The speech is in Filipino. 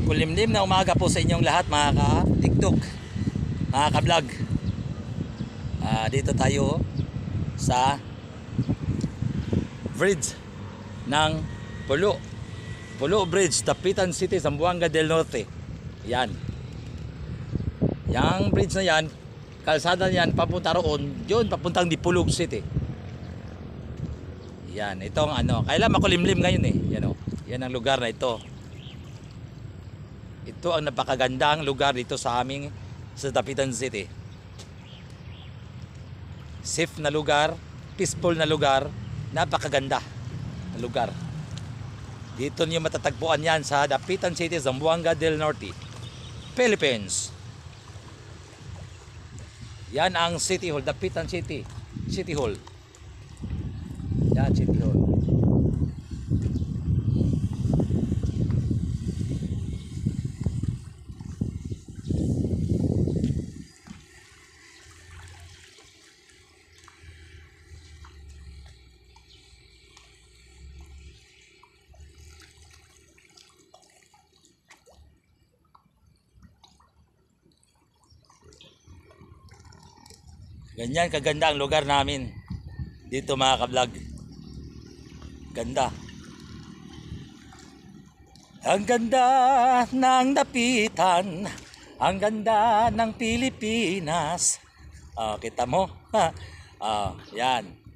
Makulimlim na umaga po sa inyong lahat mga ka-tiktok, mga ka-vlog. Dito tayo sa bridge ng Pulo Bridge, Dapitan City, Zamboanga del Norte. Yan. Yang bridge na yan, kalsada yan, papunta roon, yun, papuntang Dipolog City. Yan, itong kailan makulimlim ngayon eh. Yan o, yan ang lugar na ito. Ito ang napakagandang lugar dito sa aming sa Dapitan City. Safe na lugar, peaceful na lugar, napakaganda na lugar. Dito niyo matatagpuan yan sa Dapitan City, Zamboanga del Norte, Philippines. Yan ang City Hall, Dapitan City, City Hall. Yan, City Hall. Ganyan kaganda ang lugar namin dito mga ka-vlog. Ganda. Ang ganda ng Dapitan, ang ganda ng Pilipinas. Kita mo? Yan.